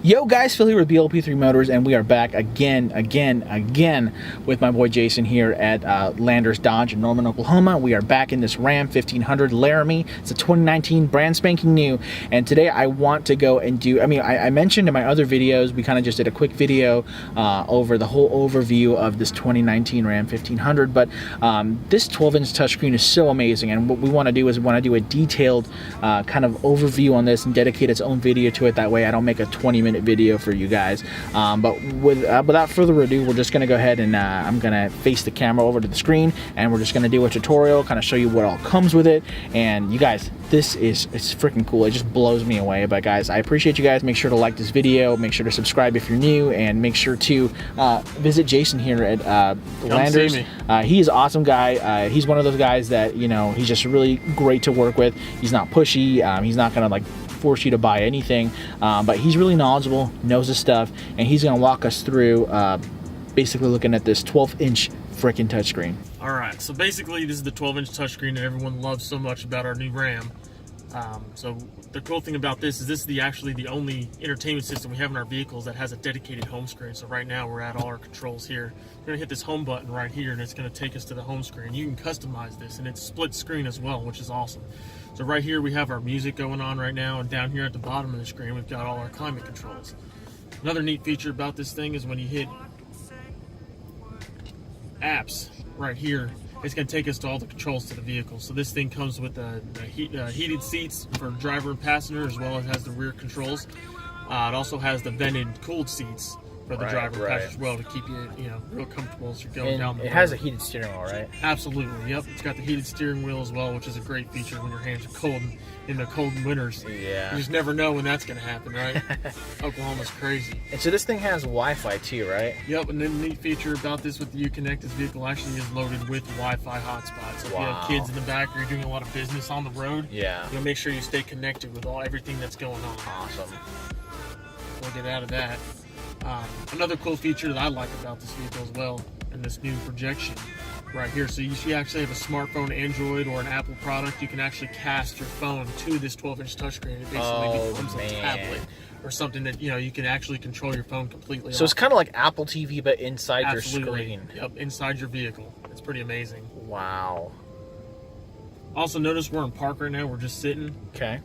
Yo guys, Phil here with BLP3 Motors, and we are back again with my boy Jason here at Landers Dodge in Norman, Oklahoma. We are back in this Ram 1500 Laramie. It's a 2019 brand spanking new, and today I want to go and do, I mentioned in my other videos, we kind of just did a quick video over the whole overview of this 2019 Ram 1500, but this 12-inch touchscreen is so amazing, and what we want to do is we want to do a detailed kind of overview on this and dedicate its own video to it. That way I don't make a 20-minute video for you guys, but without further ado, we're just gonna go ahead and I'm gonna face the camera over to the screen, and we're just gonna do a tutorial, kind of show you what all comes with it. And you guys, it's freaking cool. It just blows me away. But guys, I appreciate you guys. Make sure to like this video, make sure to subscribe if you're new, and make sure to visit Jason here at Landers. He is an awesome guy. He's one of those guys that, you know, he's just really great to work with. He's not pushy. He's not gonna like force you to buy anything, but he's really knowledgeable, knows his stuff, and he's gonna walk us through basically looking at this 12-inch freaking touchscreen. All right, so basically this is the 12-inch touchscreen that everyone loves so much about our new Ram. So the cool thing about this is actually the only entertainment system we have in our vehicles that has a dedicated home screen. So right now we're at all our controls here. We're gonna hit this home button right here, and it's gonna take us to the home screen. You can customize this, and it's split screen as well, which is awesome. So right here we have our music going on right now, and down here at the bottom of the screen we've got all our climate controls. Another neat feature about this thing is when you hit apps right here, it's going to take us to all the controls to the vehicle. So this thing comes with the heated seats for driver and passenger, as well as has the rear controls. It also has the vented cooled seats for the driver and passenger as well, to keep you, real comfortable as you're going down the road. It has a heated steering wheel, right? Absolutely, yep. It's got the heated steering wheel as well, which is a great feature when your hands are cold in the cold winters. Yeah. You just never know when that's going to happen, right? Oklahoma's crazy. And so this thing has Wi-Fi too, right? Yep, and then the neat feature about this with the Uconnect, this vehicle actually is loaded with Wi-Fi hotspots. So if you have kids in the back or you're doing a lot of business on the road, you'll make sure you stay connected with everything that's going on. Awesome. We'll get out of that. Another cool feature that I like about this vehicle as well, and this new projection right here, so you actually have a smartphone, Android, or an Apple product, you can actually cast your phone to this 12-inch touchscreen. It basically becomes a tablet or something that, you can actually control your phone completely. So it's kind of like Apple TV, but inside your screen. Yep, inside your vehicle. It's pretty amazing. Wow. Also, notice we're in park right now. We're just sitting. Okay.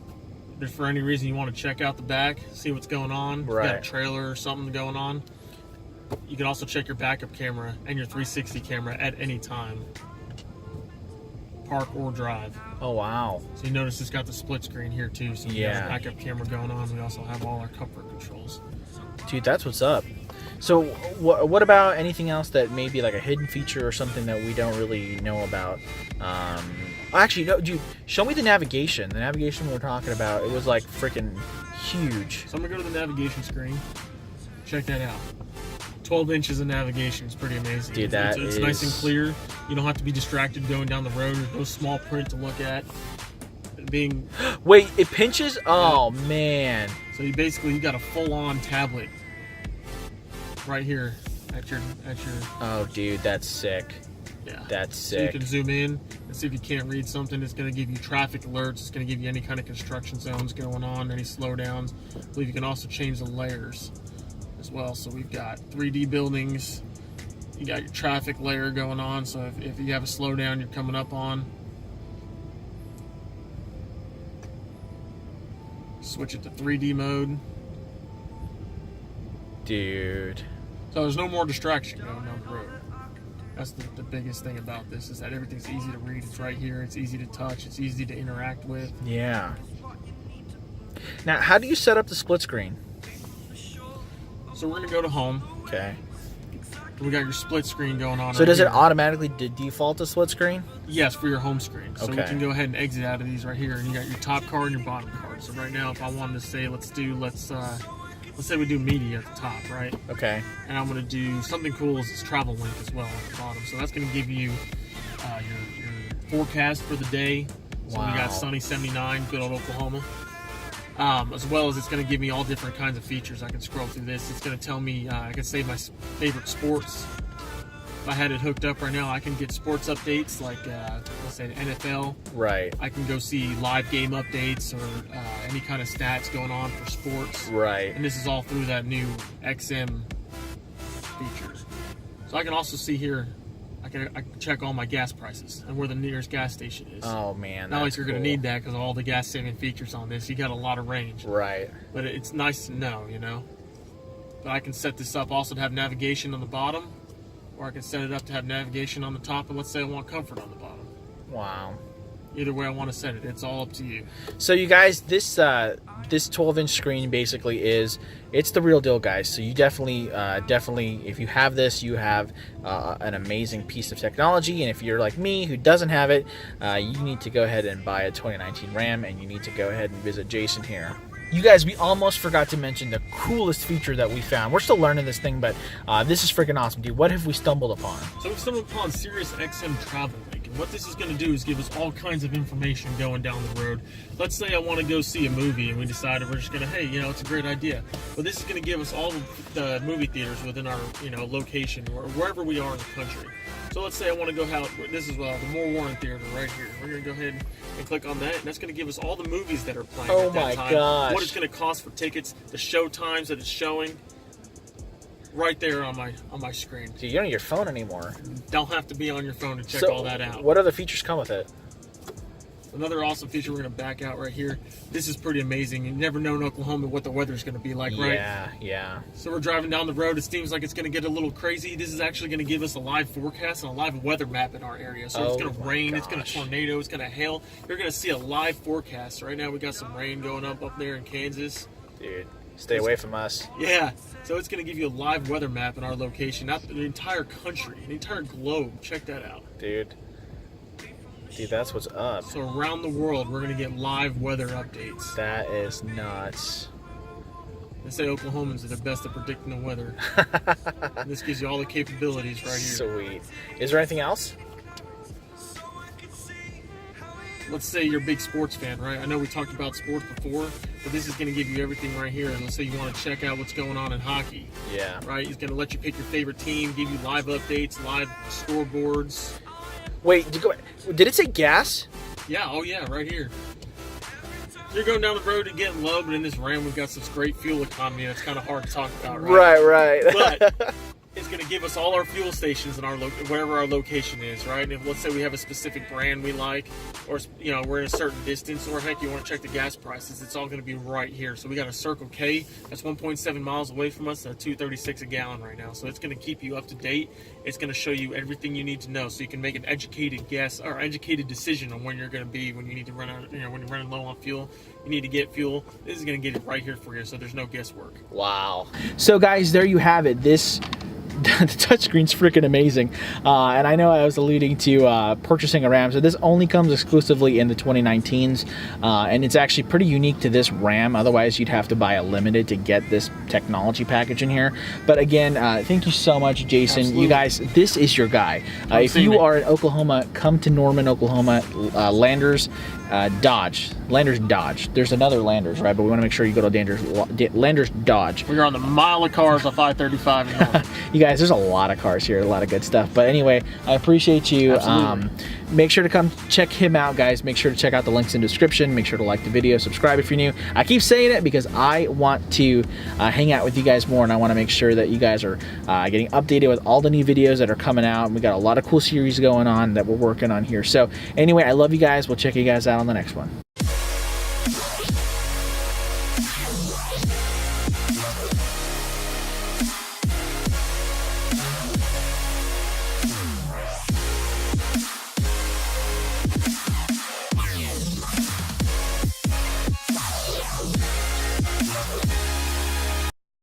If for any reason you want to check out the back, see what's going on, right. You've got a trailer or something going on, you can also check your backup camera and your 360 camera at any time, park or drive. Oh wow. So you notice it's got the split screen here too, so we have a backup camera going on. We also have all our comfort controls. Dude, that's what's up. So what about anything else that may be like a hidden feature or something that we don't really know about? Actually, no, dude, show me the navigation. The navigation we were talking about, it was like freaking huge. So I'm gonna go to the navigation screen. Check that out. 12 inches of navigation is pretty amazing. Dude, it's nice and clear. You don't have to be distracted going down the road. There's no small print to look at. Wait, it pinches? Oh man. So you got a full-on tablet right here at your. Oh, dude, that's sick. Yeah, that's sick. So you can zoom in and see if you can't read something. It's going to give you traffic alerts. It's going to give you any kind of construction zones going on, any slowdowns. I believe you can also change the layers as well. So we've got 3D buildings. You got your traffic layer going on. So if you have a slowdown you're coming up on, switch it to 3D mode. Dude. So there's no more distraction going down the road. That's the biggest thing about this, is that everything's easy to read. It's right here. It's easy to touch. It's easy to interact with. Yeah. Now, how do you set up the split screen? So we're going to go to home. Okay. We got your split screen going on. So does it automatically default to split screen? Yes, for your home screen. So we can go ahead and exit out of these right here. And you got your top card and your bottom card. So right now, if I wanted to say, let's say we do media at the top, right? Okay. And I'm going to do something cool as this travel link as well at the bottom. So that's going to give you your forecast for the day. So we got sunny 79, good old Oklahoma. As well as it's going to give me all different kinds of features. I can scroll through this. It's going to tell me, I can save my favorite sports. If I had it hooked up right now, I can get sports updates like, let's say, the NFL. Right. I can go see live game updates or any kind of stats going on for sports. Right. And this is all through that new XM feature. So I can also see here, I can check all my gas prices and where the nearest gas station is. Oh man, not like you're cool. going to need that because of all the gas saving features on this. You got a lot of range. Right. But it's nice to know, you know. But I can set this up also to have navigation on the bottom, or I can set it up to have navigation on the top, and let's say I want comfort on the bottom. Wow. Either way I want to set it, it's all up to you. So you guys, this 12-inch screen basically it's the real deal, guys. So you definitely, if you have this, you have an amazing piece of technology. And if you're like me, who doesn't have it, you need to go ahead and buy a 2019 Ram, and you need to go ahead and visit Jason here. You guys, we almost forgot to mention the coolest feature that we found. We're still learning this thing, but this is freaking awesome, dude. What have we stumbled upon? So we've stumbled upon Sirius XM Travel Link, and what this is going to do is give us all kinds of information going down the road. Let's say I want to go see a movie, and we decided we're just going to, hey, you know, it's a great idea. But this is going to give us all the movie theaters within our, you know, location or wherever we are in the country. So let's say I want to go out, this is the Moore Warren Theater right here. We're going to go ahead and click on that, and that's going to give us all the movies that are playing at that time. Gosh. What it's going to cost for tickets, the show times that it's showing, right there on my screen. Dude, you don't need your phone anymore. Don't have to be on your phone to check all that out. What other features come with it? Another awesome feature, we're going to back out right here. This is pretty amazing. You never know in Oklahoma what the weather's going to be like, right? Yeah. So we're driving down the road. It seems like it's going to get a little crazy. This is actually going to give us a live forecast and a live weather map in our area. So it's going to rain, it's going to tornado, it's going to hail. You're going to see a live forecast. Right now we got some rain going up there in Kansas. Dude, stay away from us. Yeah. So it's going to give you a live weather map in our location, not the entire country, the entire globe. Check that out. Dude, that's what's up. So around the world, we're going to get live weather updates. That is nuts. They say Oklahomans are the best at predicting the weather. And this gives you all the capabilities right here. Sweet. Is there anything else? Let's say you're a big sports fan, right? I know we talked about sports before, but this is going to give you everything right here. Let's say you want to check out what's going on in hockey. Yeah. Right? It's going to let you pick your favorite team, give you live updates, live scoreboards. Wait, did it say gas? Yeah, oh yeah, right here. You're going down the road and getting low, but in this Ram we've got some great fuel economy, and it's kind of hard to talk about, right? Right. But it's going to give us all our fuel stations in our wherever our location is, right? And if, let's say we have a specific brand we like, or you know we're in a certain distance, or heck, you want to check the gas prices, it's all going to be right here. So we got a Circle K that's 1.7 miles away from us, at $2.36 a gallon right now. So it's going to keep you up to date. It's going to show you everything you need to know, so you can make an educated guess or educated decision on when you're going to be when you need to run out. You know, when you're running low on fuel, you need to get fuel. This is going to get it right here for you, so there's no guesswork. Wow. So guys, there you have it. The touchscreen's freaking amazing, and I know I was alluding to purchasing a RAM, so this only comes exclusively in the 2019s, and it's actually pretty unique to this RAM. Otherwise you'd have to buy a limited to get this technology package in here. But again, thank you so much, Jason. Absolutely. You guys, this is your guy. If you are in Oklahoma, come to Norman, Oklahoma. Landers Dodge. There's another Landers, right? But we want to make sure you go to Landers Dodge. We're on the mile of cars on 535 in Norman. You guys, there's a lot of cars here, a lot of good stuff. But anyway, I appreciate you. Make sure to come check him out, guys. Make sure to check out the links in the description. Make sure to like the video, subscribe if you're new. I keep saying it because I want to hang out with you guys more, and I want to make sure that you guys are getting updated with all the new videos that are coming out. And we got a lot of cool series going on that we're working on here. So anyway, I love you guys. We'll check you guys out on the next one.